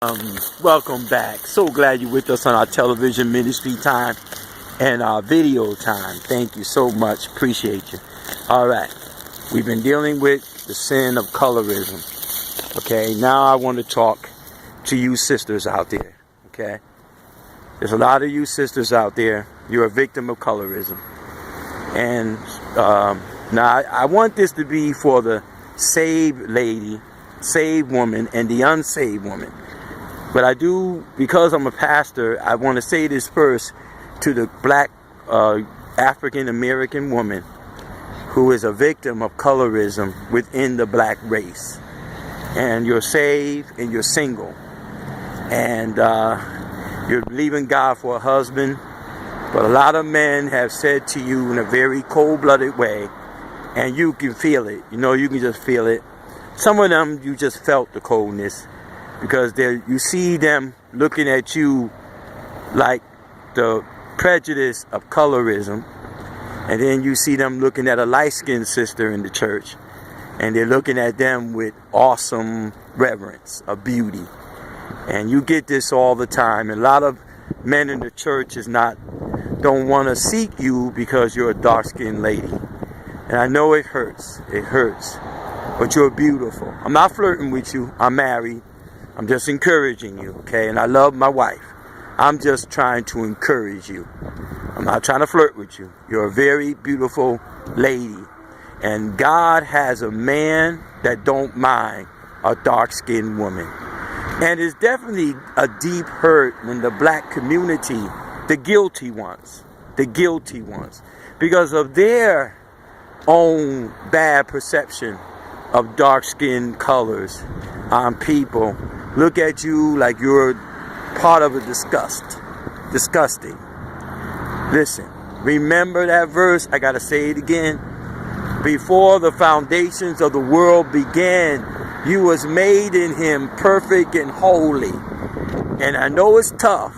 Welcome back. So glad you're with us on our television ministry time and our video time. Thank you so much. Appreciate you. All right. We've been dealing with the sin of colorism. Okay. Now I want to talk to you sisters out there. Okay. There's a lot of you sisters out there. You're a victim of colorism. And now I want this to be for the saved lady, saved woman, and the unsaved woman. But I do, because I'm a pastor, I want to say this first to the black African American woman who is a victim of colorism within the black race. And you're saved and you're single. And you're believing God for a husband. But a lot of men have said to you in a very cold-blooded way, and you can feel it. You know, you can just feel it. Some of them, you just felt the coldness. Because you see them looking at you like the prejudice of colorism. And then you see them looking at a light-skinned sister in the church. And they're looking at them with awesome reverence of beauty. And you get this all the time. And a lot of men in the church don't want to seek you because you're a dark-skinned lady. And I know it hurts. It hurts. But you're beautiful. I'm not flirting with you. I'm married. I'm just encouraging you, okay? And I love my wife. I'm just trying to encourage you. I'm not trying to flirt with you. You're a very beautiful lady. And God has a man that don't mind a dark-skinned woman. And it's definitely a deep hurt when the black community, the guilty ones, because of their own bad perception of dark-skinned colors on people, look at you like you're part of a disgusting. Listen, remember that verse. I gotta say it again. Before the foundations of the world began, you was made in him perfect and holy. And I know it's tough,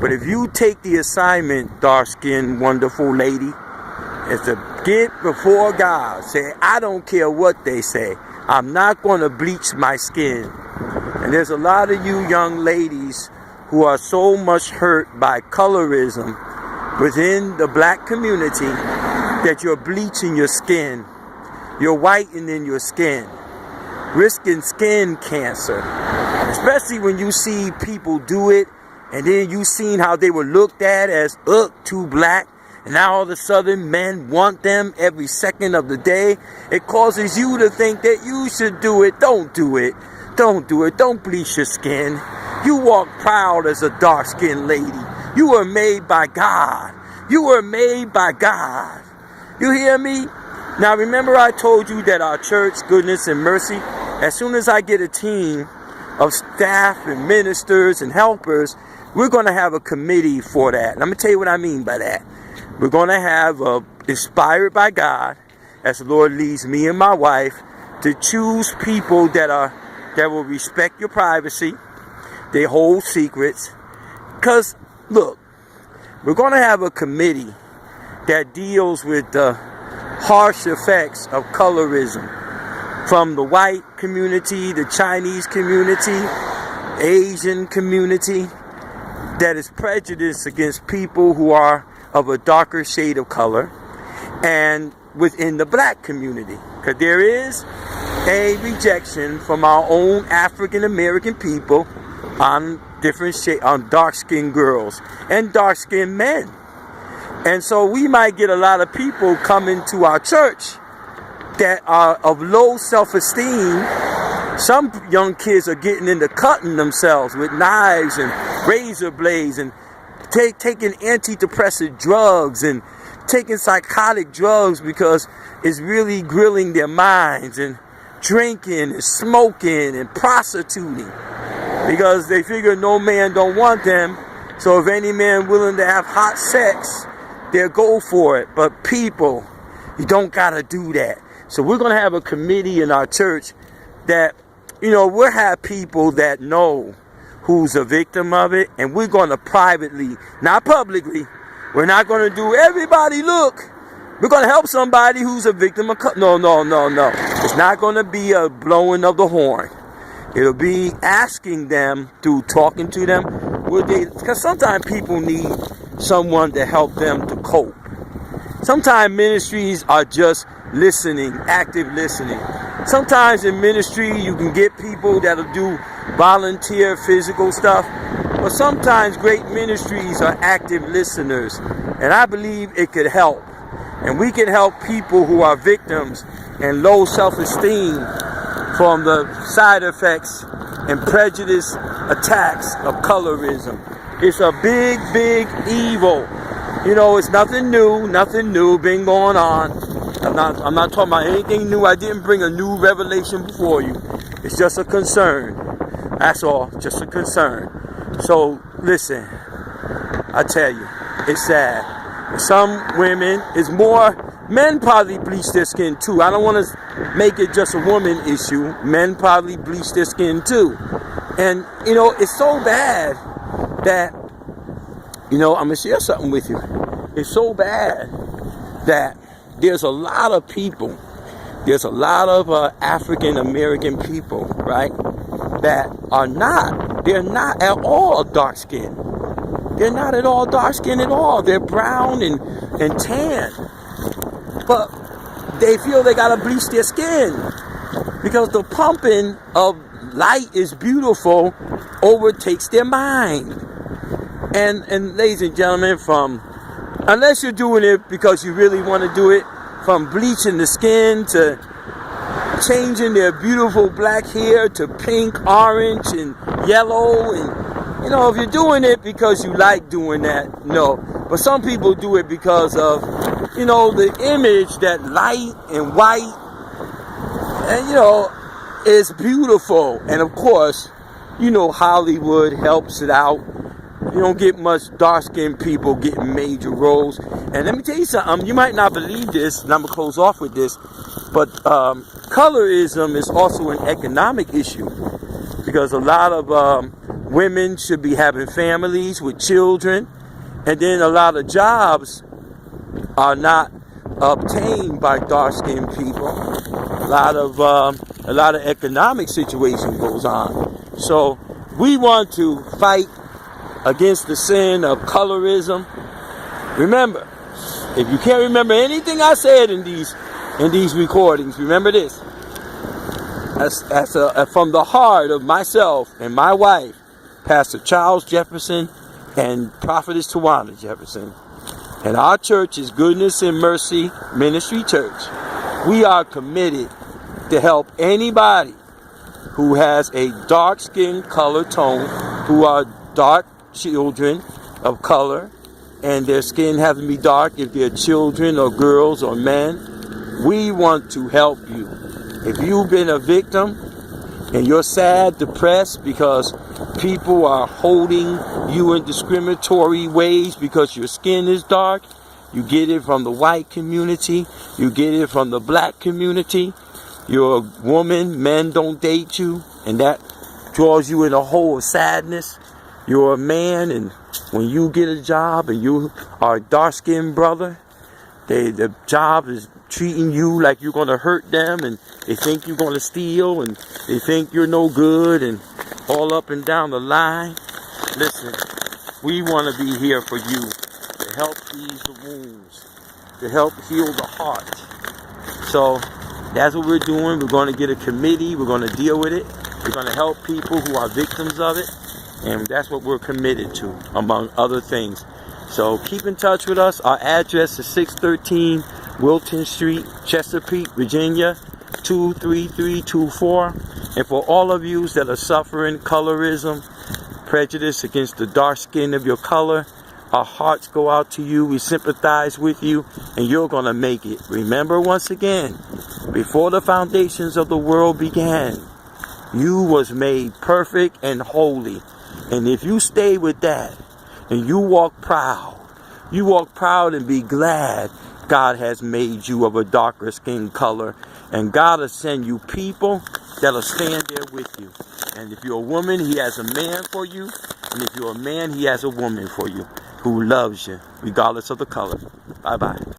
but if you take the assignment, dark-skinned, wonderful lady, is to get before God. Say, I don't care what they say. I'm not going to bleach my skin. And there's a lot of you young ladies who are so much hurt by colorism within the black community that you're bleaching your skin. You're whitening your skin, risking skin cancer. Especially when you see people do it, and then you seen how they were looked at as, too black. And now all of a sudden men want them every second of the day. It causes you to think that you should do it. Don't do it. Don't do it. Don't bleach your skin. You walk proud as a dark-skinned lady. You were made by God. You were made by God. You hear me? Now remember I told you that our church, Goodness and Mercy, as soon as I get a team of staff and ministers and helpers, we're going to have a committee for that. And I'm going to tell you what I mean by that. We're going to have, inspired by God, as the Lord leads me and my wife, to choose people that will respect your privacy. They hold secrets. Because, look, we're going to have a committee that deals with the harsh effects of colorism from the white community, the Chinese community, Asian community, that is prejudiced against people who are of a darker shade of color, and within the black community, because there is a rejection from our own African American people on on dark-skinned girls and dark-skinned men. And so we might get a lot of people coming to our church that are of low self-esteem. Some young kids are getting into cutting themselves with knives and razor blades and taking antidepressant drugs and taking psychotic drugs because it's really grilling their minds, and drinking and smoking and prostituting because they figure no man don't want them. So if any man willing to have hot sex, they'll go for it. But people, you don't gotta do that. So we're gonna have a committee in our church that, we'll have people that know who's a victim of it, and we're going to privately, not publicly, we're not going to do everybody look. We're going to help somebody who's a victim of no. It's not going to be a blowing of the horn. It'll be asking them through talking to them, because sometimes people need someone to help them to cope. Sometimes ministries are just listening, active listening. Sometimes in ministry you can get people that'll do volunteer physical stuff, but sometimes great ministries are active listeners, and I believe it could help. And we can help people who are victims and low self-esteem from the side effects and prejudice attacks of colorism. It's a big, big evil. You know, it's nothing new, been going on. I'm not talking about anything new. I didn't bring a new revelation before you. It's just a concern. That's all, just a concern. So, listen, I tell you, it's sad. Some women, it's more, men probably bleach their skin too. I don't want to make it just a woman issue. Men probably bleach their skin too. And, you know, it's so bad that, you know, I'm going to share something with you. It's so bad that there's a lot of people, there's a lot of African American people, right, that they're not at all dark skinned. They're not at all dark skinned at all. They're brown and tan. But they feel they gotta bleach their skin because the pumping of light is beautiful overtakes their mind. And ladies and gentlemen, unless you're doing it because you really want to do it, from bleaching the skin to changing their beautiful black hair to pink, orange, and yellow, and you know, if you're doing it because you like doing that, no. But some people do it because of, you know, the image that light and white, and you know, is beautiful. And of course, you know, Hollywood helps it out. You don't get much dark-skinned people getting major roles. And let me tell you something, you might not believe this, and I'm going to close off with this, but colorism is also an economic issue, because a lot of women should be having families with children, and then a lot of jobs are not obtained by dark-skinned people. A lot of economic situation goes on. So we want to fight against the sin of colorism. Remember, if you can't remember anything I said in these recordings, remember this. That's from the heart of myself and my wife, Pastor Charles Jefferson and Prophetess Tawana Jefferson. And our church is Goodness and Mercy Ministry Church. We are committed to help anybody who has a dark skin color tone, who are dark children of color, and their skin has to be dark if they're children or girls or men. We want to help you. If you've been a victim and you're sad, depressed because people are holding you in discriminatory ways because your skin is dark, you get it from the white community, you get it from the black community, you're a woman, men don't date you, and that draws you in a hole of sadness. You're a man, and when you get a job and you are a dark-skinned brother, the job is treating you like you're going to hurt them, and they think you're going to steal, and they think you're no good, and all up and down the line. Listen, we want to be here for you to help ease the wounds, to help heal the heart. So that's what we're doing. We're going to get a committee. We're going to deal with it. We're going to help people who are victims of it. And that's what we're committed to, among other things. So keep in touch with us. Our address is 613 Wilton Street, Chesapeake, Virginia, 23324. And for all of you that are suffering colorism, prejudice against the dark skin of your color, our hearts go out to you. We sympathize with you, and you're going to make it. Remember, once again, before the foundations of the world began, you was made perfect and holy. And if you stay with that and you walk proud and be glad God has made you of a darker skin color, and God will send you people that'll stand there with you. And if you're a woman, He has a man for you. And if you're a man, He has a woman for you who loves you, regardless of the color. Bye-bye.